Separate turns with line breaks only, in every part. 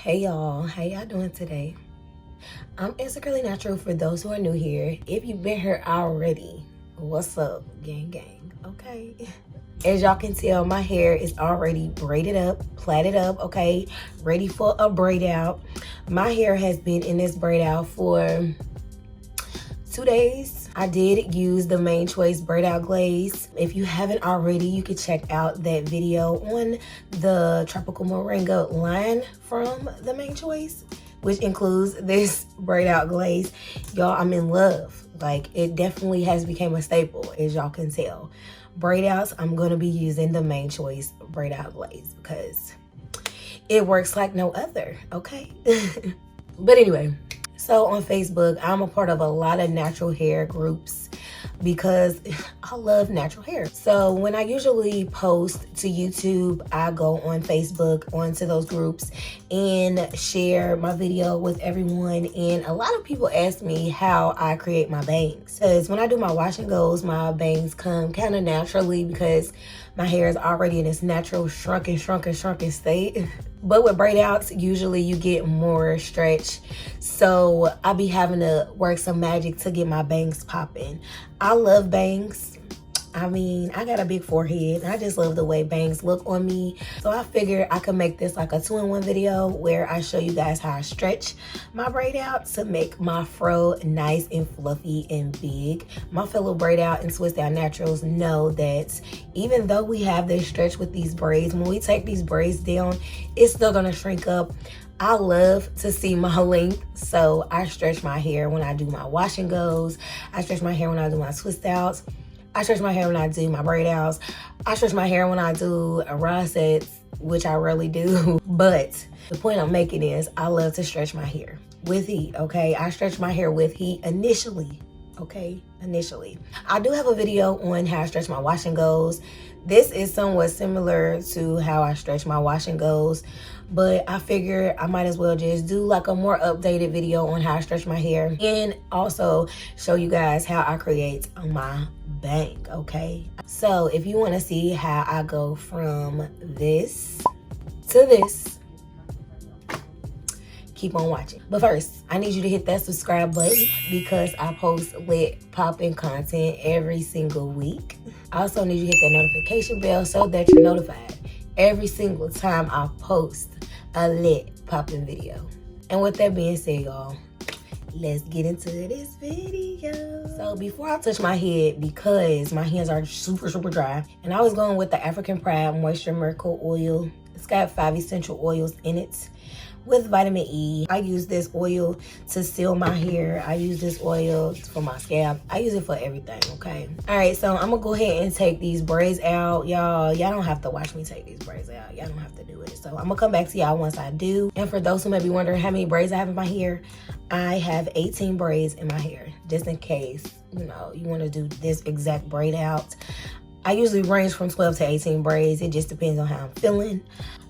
Hey y'all, how y'all doing today? I'm Insecurelynatural for those who are new here. If you've been here already, what's up, gang gang, okay? As y'all can tell, my hair is already braided up, plaited up, okay? Ready for a braid out. My hair has been in this braid out for 2 days. I did use the Main Choice braid out glaze. If you haven't already, you can check out that video on the Tropical Moringa line from the Main Choice, which includes this braid out glaze. Y'all, I'm in love. Like, it definitely has become a staple, as y'all can tell. Braid outs, I'm gonna be using the Main Choice braid out glaze because it works like no other, okay? But anyway, so on Facebook, I'm a part of a lot of natural hair groups because I love natural hair. So when I usually post to YouTube, I go on Facebook onto those groups and share my video with everyone. And a lot of people ask me how I create my bangs. Because when I do my wash and goes, my bangs come kind of naturally because my hair is already in its natural shrunken state. But with braid outs, usually you get more stretch. So I be having to work some magic to get my bangs popping. I love bangs. I mean, I got a big forehead and I just love the way bangs look on me. So I figured I could make this like a 2-in-1 video where I show you guys how I stretch my braid out to make my fro nice and fluffy and big. My fellow braid out and twist out naturals know that even though we have this stretch with these braids, when we take these braids down, it's still gonna shrink up. I love to see my length, so I stretch my hair when I do my wash and goes. I stretch my hair when I do my twist outs. I stretch my hair when I do my braid outs. I stretch my hair when I do a rod sets, which I rarely do. But the point I'm making is I love to stretch my hair with heat, okay? I stretch my hair with heat initially, okay? Initially. I do have a video on how I stretch my wash and goes. This is somewhat similar to how I stretch my wash and goes, but I figured I might as well just do like a more updated video on how I stretch my hair and also show you guys how I create my bang, okay? So if you want to see how I go from this to this, keep on watching. But first, I need you to hit that subscribe button because I post lit popping content every single week. I also need you to hit that notification bell so that you're notified every single time I post a lit popping video. And with that being said, y'all, let's get into this video. So before I touch my head, because my hands are super dry, and I was going with the African Pride Moisture Miracle Oil. It's got 5 essential oils in it with vitamin E. I use this oil to seal my hair. I use this oil for my scalp. I use it for everything, okay? All right, so I'm gonna go ahead and take these braids out. Y'all don't have to watch me take these braids out. Y'all don't have to do it. So I'm gonna come back to y'all once I do. And for those who may be wondering how many braids I have in my hair, I have 18 braids in my hair, just in case, you know, you wanna do this exact braid out. I usually range from 12 to 18 braids. It just depends on how I'm feeling.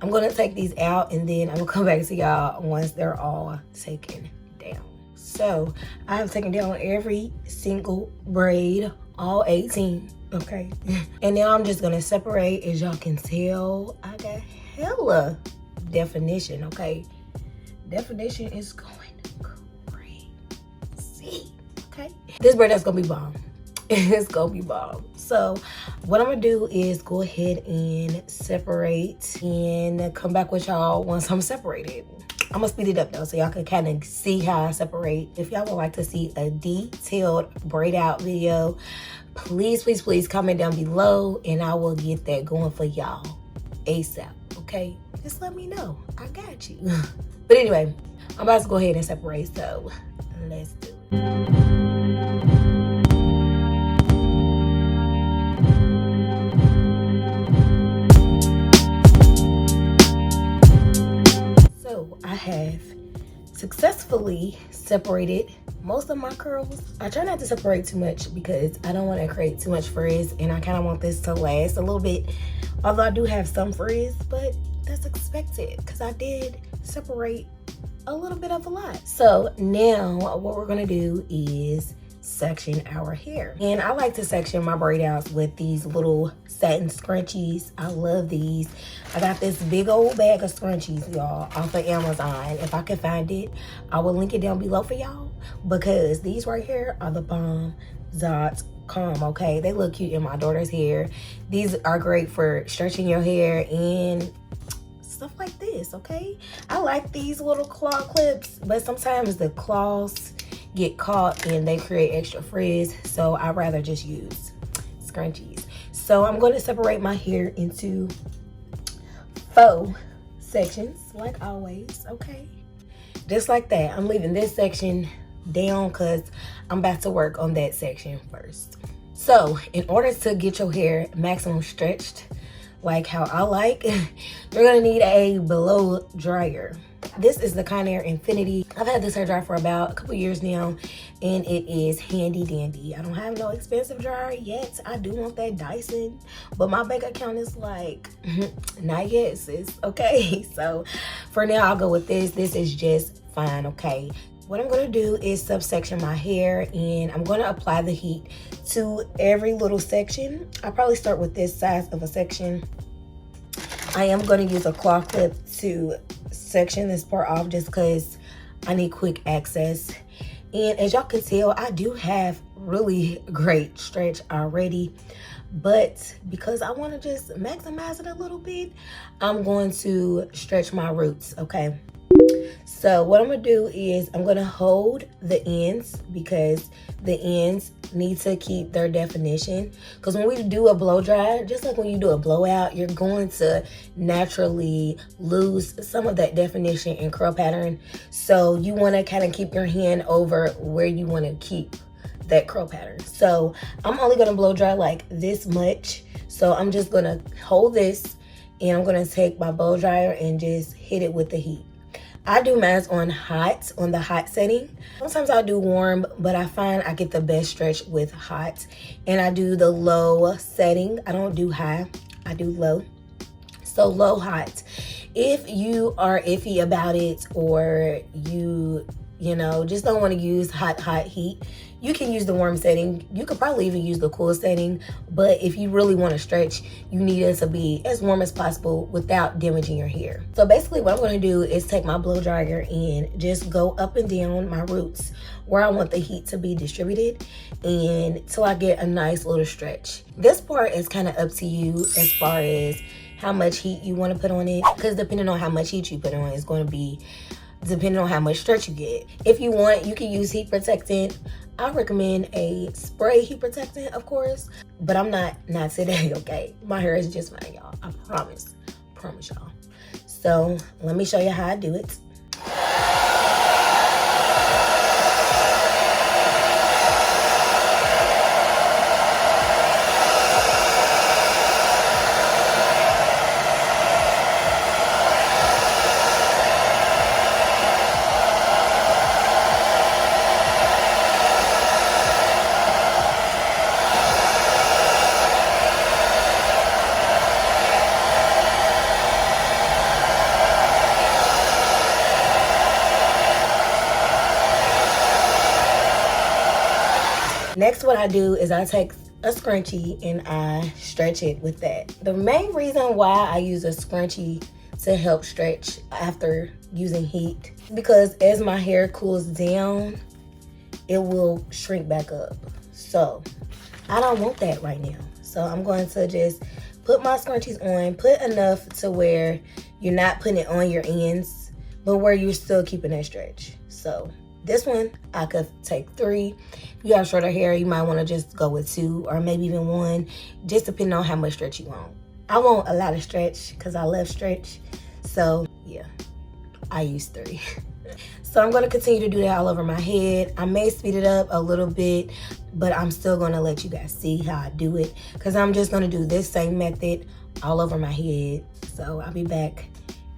I'm gonna take these out and then I'm gonna come back to y'all once they're all taken down. So I have taken down every single braid, all 18, okay? And now I'm just gonna separate. As y'all can tell, I got hella definition, okay? Definition is going crazy, okay? This braid is gonna be bomb. It's gonna be bomb. So what I'm gonna do is go ahead and separate and come back with y'all once I'm separated. I'm gonna speed it up though so y'all can kind of see how I separate. If y'all would like to see a detailed braid out video, please comment down below and I will get that going for y'all ASAP, okay? Just let me know, I got you. But anyway, I'm about to go ahead and separate, so let's do it. I have successfully separated most of my curls. I try not to separate too much because I don't want to create too much frizz and I kind of want this to last a little bit. Although I do have some frizz, but that's expected because I did separate a little bit of a lot. So now what we're gonna do is section our hair. And I like to section my braid outs with these little satin scrunchies. I love these. I got this big old bag of scrunchies, y'all, off of Amazon. If I can find it, I will link it down below for y'all, because these right here are the bomb.com, okay? They look cute in my daughter's hair. These are great for stretching your hair and stuff like this, okay? I like these little claw clips, but sometimes the claws get caught and they create extra frizz, so I'd rather just use scrunchies. So I'm going to separate my hair into faux sections, like always, okay? Just like that. I'm leaving this section down because I'm about to work on that section first. So in order to get your hair maximum stretched, like how I like, you're gonna need a blow dryer. This is the Conair Infinity. I've had this hair dryer for about a couple years now, and it is handy dandy. I don't have no expensive dryer yet. I do want that Dyson, but my bank account is like, not yet, sis, okay? So for now, I'll go with this. This is just fine, okay? What I'm gonna do is subsection my hair, and I'm gonna apply the heat to every little section. I'll probably start with this size of a section. I am gonna use a claw clip to section this part off just because I need quick access. And as y'all can tell, I do have really great stretch already, but because I want to just maximize it a little bit, I'm going to stretch my roots, okay? So what I'm gonna do is I'm gonna hold the ends, because the ends need to keep their definition. Because when we do a blow dry, just like when you do a blowout, you're going to naturally lose some of that definition and curl pattern. So you want to kind of keep your hand over where you want to keep that curl pattern. So I'm only gonna blow dry like this much. So I'm just gonna hold this, and I'm gonna take my blow dryer and just hit it with the heat. I do mine on hot, on the hot setting. Sometimes I'll do warm, but I find I get the best stretch with hot. And I do the low setting. I don't do high, I do low. So low hot. If you are iffy about it, or you know, just don't want to use hot heat, you can use the warm setting. You could probably even use the cool setting, but if you really want to stretch, you need it to be as warm as possible without damaging your hair. So basically what I'm going to do is take my blow dryer and just go up and down my roots where I want the heat to be distributed, and till I get a nice little stretch. This part is kind of up to you as far as how much heat you want to put on it, because depending on how much heat you put on, it's going to be depending on how much stretch you get. If you want, you can use heat protectant. I recommend a spray heat protectant, of course, but I'm not today, okay? My hair is just fine, y'all. I promise y'all. So let me show you how I do it. Next, what I do is I take a scrunchie and I stretch it with that. The main reason why I use a scrunchie to help stretch after using heat, because as my hair cools down, it will shrink back up. So I don't want that right now. So I'm going to just put my scrunchies on, put enough to where you're not putting it on your ends, but where you're still keeping that stretch. So this one, I could take 3. If you have shorter hair, you might want to just go with 2 or maybe even 1, just depending on how much stretch you want. I want a lot of stretch because I love stretch. So yeah, I use 3. So I'm going to continue to do that all over my head. I may speed it up a little bit, but I'm still going to let you guys see how I do it, because I'm just going to do this same method all over my head. So I'll be back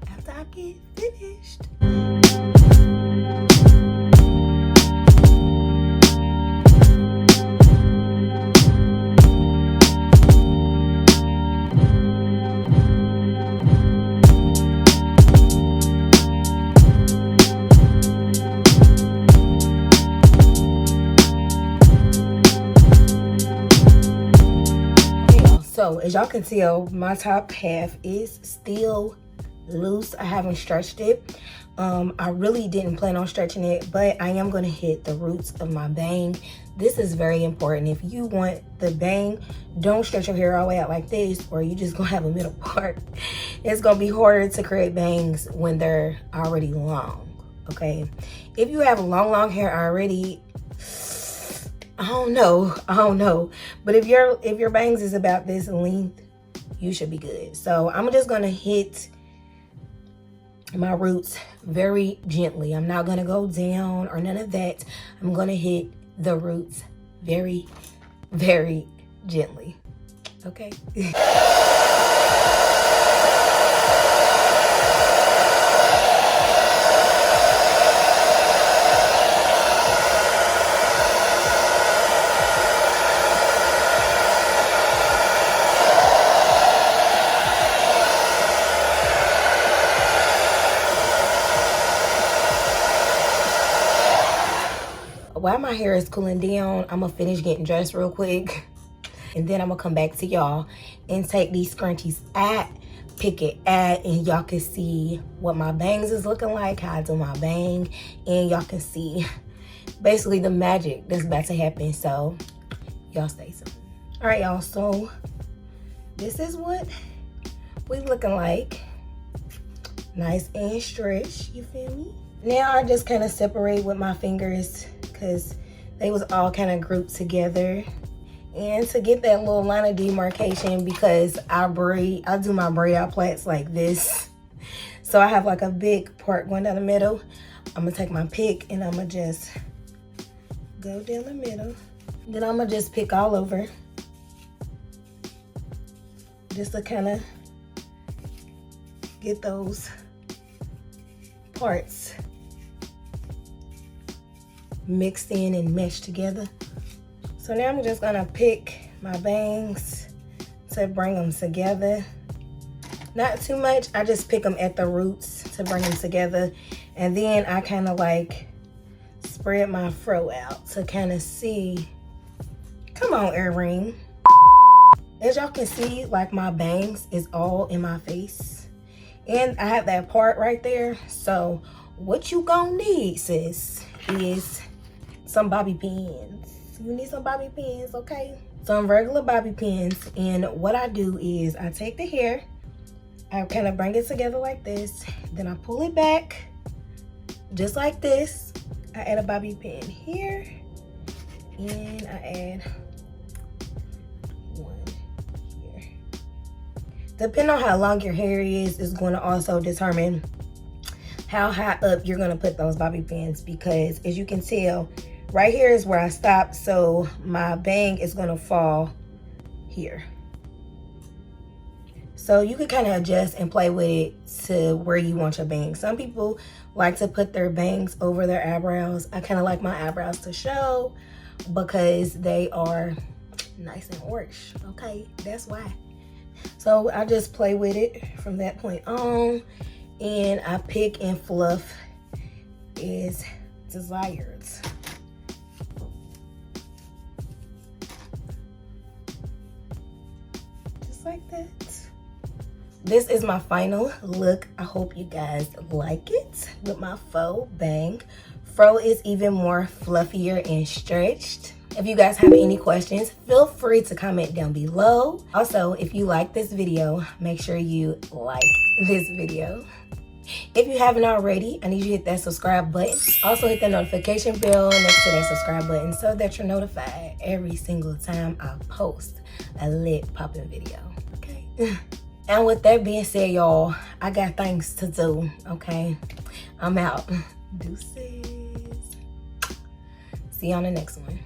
after I get finished. So as y'all can tell, my top half is still loose. I haven't stretched it. I really didn't plan on stretching it, but I am going to hit the roots of my bang. This is very important. If you want the bang, don't stretch your hair all the way out like this, or you just gonna have a middle part. It's gonna be harder to create bangs when they're already long, okay? If you have long hair already, I don't know. But if your bangs is about this length, you should be good. So I'm just gonna hit my roots very gently. I'm not gonna go down or none of that. I'm gonna hit the roots very, very gently, okay? While my hair is cooling down, I'm gonna finish getting dressed real quick, and then I'm gonna come back to y'all and take these scrunchies out, pick it out, and y'all can see what my bangs is looking like, how I do my bang, and y'all can see basically the magic that's about to happen. So y'all stay tuned. All right, y'all, so this is what we looking like. Nice and stretched, you feel me? Now I just kind of separate with my fingers because they was all kind of grouped together. And to get that little line of demarcation, because I do my braid out plaits like this. So I have like a big part going down the middle. I'm gonna take my pick and I'm gonna just go down the middle. Then I'm gonna just pick all over, just to kind of get those parts mixed in and meshed together. So now I'm just gonna pick my bangs to bring them together. Not too much, I just pick them at the roots to bring them together. And then I kind of like spread my fro out to kind of see. Come on, earring. As y'all can see, like my bangs is all in my face. And I have that part right there. So what you gonna need, sis, is some bobby pins. You need some bobby pins, okay? Some regular bobby pins. And what I do is I take the hair, I kind of bring it together like this, then I pull it back just like this. I add a bobby pin here, and I add one here. Depending on how long your hair is going to also determine how high up you're going to put those bobby pins, because as you can tell, right here is where I stop, so my bang is going to fall here. So you can kind of adjust and play with it to where you want your bangs. Some people like to put their bangs over their eyebrows. I kind of like my eyebrows to show because they are nice and orange, okay? That's why. So I just play with it from that point on, and I pick and fluff as desired. Just like that. This is my final look. I hope you guys like it with my faux bang. Fro is even more fluffier and stretched. If you guys have any questions, feel free to comment down below. Also, if you like this video, make sure you like this video. If you haven't already, I need you to hit that subscribe button. Also hit that notification bell next to that subscribe button so that you're notified every single time I post a lit popping video, okay? And with that being said, y'all, I got things to do, okay? I'm out. Deuces. See you on the next one.